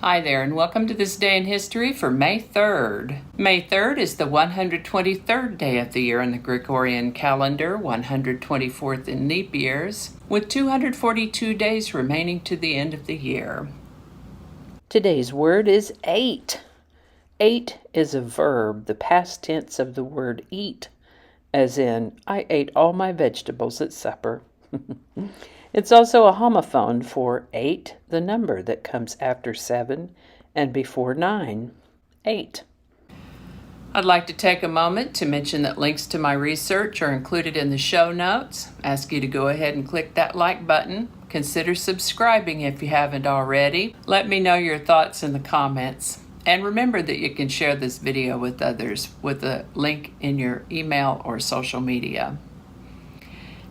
Hi there, and welcome to this day in history for May 3rd. May 3rd is the 123rd day of the year in the Gregorian calendar, 124th in leap years, with 242 days remaining to the end of the year. Today's word is ate. Ate is a verb, the past tense of the word eat, as in, I ate all my vegetables at supper. It's also a homophone for 8, the number that comes after 7 and before 9. 8. I'd like to take a moment to mention that links to my research are included in the show notes. Ask you to go ahead and click that like button. Consider subscribing if you haven't already. Let me know your thoughts in the comments. And remember that you can share this video with others with a link in your email or social media.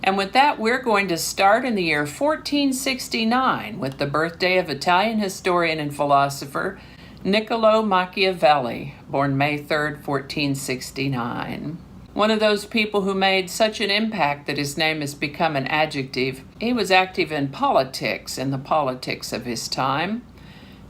And with that, we're going to start in the year 1469 with the birthday of Italian historian and philosopher Niccolo Machiavelli, born May 3rd, 1469. One of those people who made such an impact that his name has become an adjective. He was active in the politics of his time.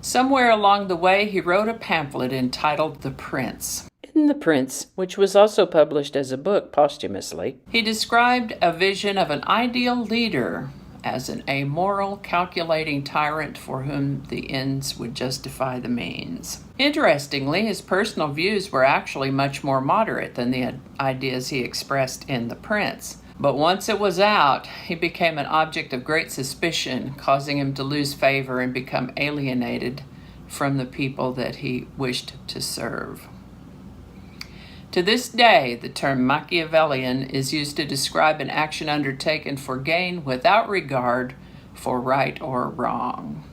Somewhere along the way, he wrote a pamphlet entitled The Prince. In The Prince, which was also published as a book posthumously, he described a vision of an ideal leader as an amoral, calculating tyrant for whom the ends would justify the means. Interestingly, his personal views were actually much more moderate than the ideas he expressed in The Prince. But once it was out, he became an object of great suspicion, causing him to lose favor and become alienated from the people that he wished to serve. To this day, the term Machiavellian is used to describe an action undertaken for gain without regard for right or wrong.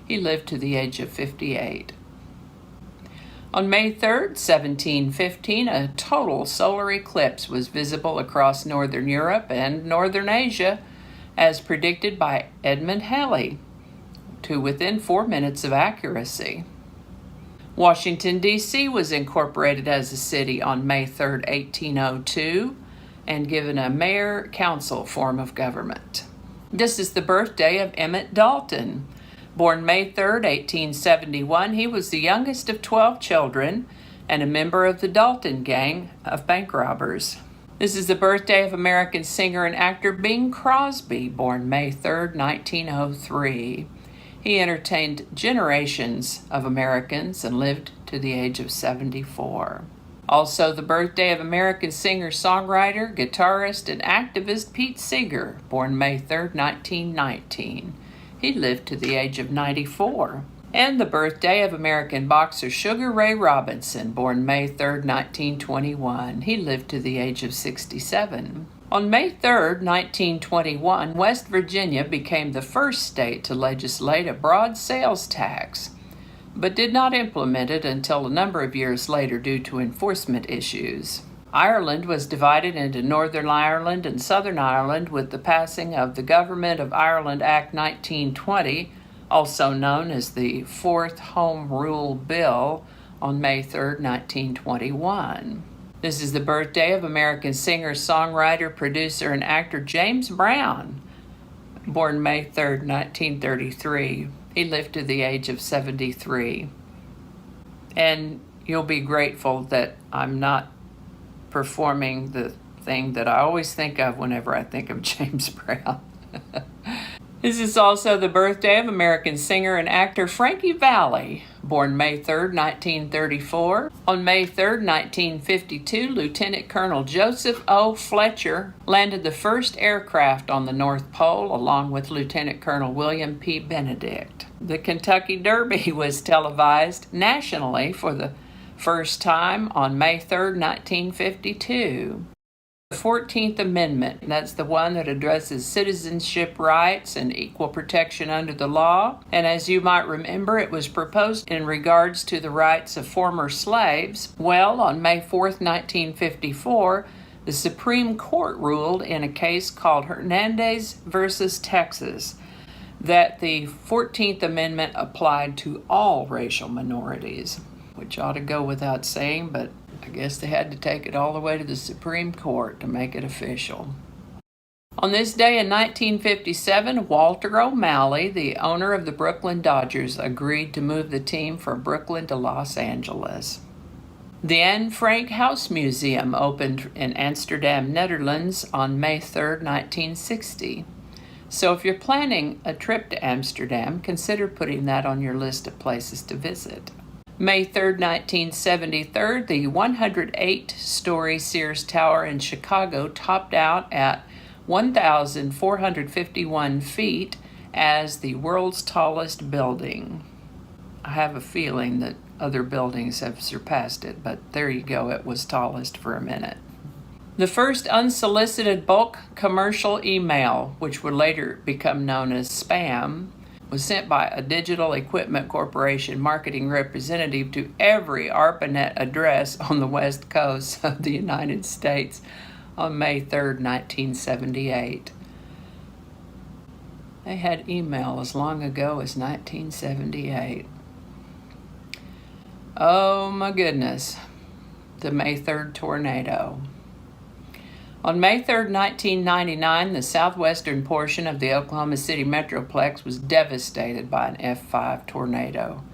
He lived to the age of 58. On May 3rd, 1715, a total solar eclipse was visible across northern Europe and northern Asia, as predicted by Edmund Halley, to within 4 minutes of accuracy. Washington, D.C. was incorporated as a city on May 3, 1802, and given a mayor-council form of government. This is the birthday of Emmett Dalton. Born May 3, 1871, he was the youngest of 12 children and a member of the Dalton gang of bank robbers. This is the birthday of American singer and actor Bing Crosby, born May 3, 1903. He entertained generations of Americans and lived to the age of 74. Also the birthday of American singer-songwriter, guitarist, and activist Pete Seeger, born May 3, 1919. He lived to the age of 94. And the birthday of American boxer Sugar Ray Robinson, born May 3, 1921. He lived to the age of 67. On May 3, 1921, West Virginia became the first state to legislate a broad sales tax, but did not implement it until a number of years later due to enforcement issues. Ireland was divided into Northern Ireland and Southern Ireland with the passing of the Government of Ireland Act 1920, also known as the Fourth Home Rule Bill, on May 3, 1921. This is the birthday of American singer, songwriter, producer, and actor James Brown, born May 3, 1933. He lived to the age of 73. And you'll be grateful that I'm not performing the thing that I always think of whenever I think of James Brown. This is also the birthday of American singer and actor Frankie Valli, born May 3, 1934. On May 3, 1952, Lieutenant Colonel Joseph O. Fletcher landed the first aircraft on the North Pole, along with Lieutenant Colonel William P. Benedict. The Kentucky Derby was televised nationally for the first time on May 3, 1952. The 14th Amendment, that's the one that addresses citizenship rights and equal protection under the law. And as you might remember, it was proposed in regards to the rights of former slaves. Well, on May 4th, 1954, the Supreme Court ruled in a case called Hernandez versus Texas that the 14th Amendment applied to all racial minorities, which ought to go without saying, but I guess they had to take it all the way to the Supreme Court to make it official. On this day in 1957, Walter O'Malley, the owner of the Brooklyn Dodgers, agreed to move the team from Brooklyn to Los Angeles. The Anne Frank House Museum opened in Amsterdam, Netherlands on May 3, 1960. So if you're planning a trip to Amsterdam, consider putting that on your list of places to visit. May 3, 1973, the 108-story Sears Tower in Chicago topped out at 1,451 feet as the world's tallest building. I have a feeling that other buildings have surpassed it, but there you go, it was tallest for a minute. The first unsolicited bulk commercial email, which would later become known as spam, was sent by a Digital Equipment Corporation marketing representative to every ARPANET address on the west coast of the United States on May 3, 1978. They had email as long ago as 1978. Oh my goodness, the May 3rd tornado. On May 3, 1999, the southwestern portion of the Oklahoma City Metroplex was devastated by an F5 tornado.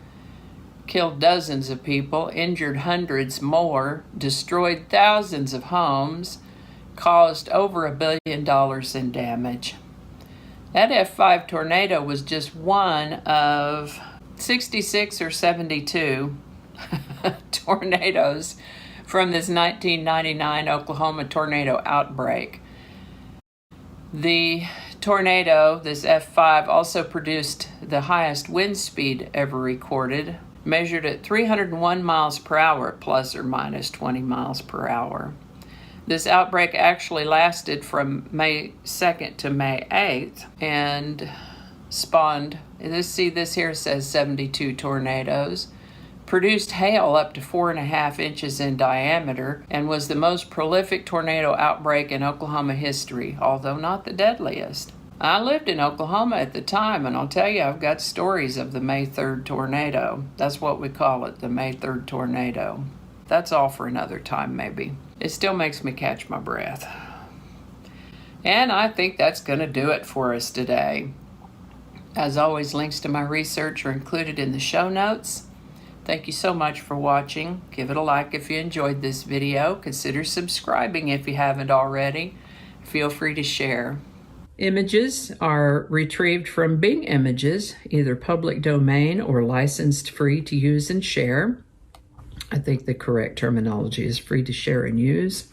Killed dozens of people, injured hundreds more, destroyed thousands of homes, caused over $1 billion in damage. That F5 tornado was just one of 66 or 72 tornadoes from this 1999 Oklahoma tornado outbreak. The tornado, this F5, also produced the highest wind speed ever recorded, measured at 301 miles per hour, plus or minus 20 miles per hour. This outbreak actually lasted from May 2nd to May 8th and spawned, this here says 72 tornadoes, produced hail up to 4.5 inches in diameter, and was the most prolific tornado outbreak in Oklahoma history, although not the deadliest. I lived in Oklahoma at the time, and I'll tell you, I've got stories of the May 3rd tornado. That's what we call it, the May 3rd tornado. That's all for another time, maybe. It still makes me catch my breath. And I think that's going to do it for us today. As always, links to my research are included in the show notes. Thank you so much for watching. Give it a like if you enjoyed this video. Consider subscribing if you haven't already. Feel free to share. Images are retrieved from Bing Images, either public domain or licensed free to use and share. I think the correct terminology is free to share and use.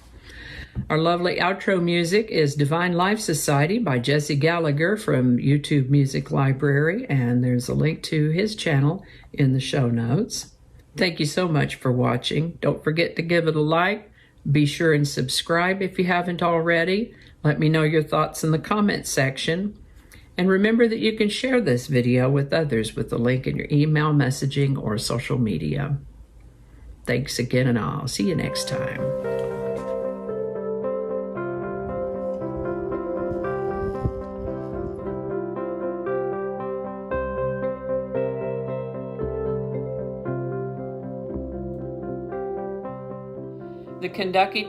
Our lovely outro music is Divine Life Society by Jesse Gallagher from YouTube Music Library, and there's a link to his channel in the show notes. Thank you so much for watching. Don't forget to give it a like. Be sure and subscribe if you haven't already. Let me know your thoughts in the comments section. And remember that you can share this video with others with the link in your email, messaging, or social media. Thanks again, and I'll see you next time. The Kentucky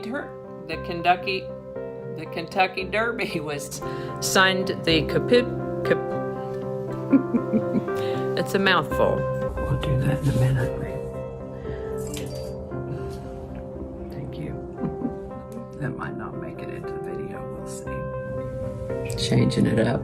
Derby was signed it's a mouthful. We'll do that in a minute. Thank you. That might not make it into the video, we'll see. Changing it up.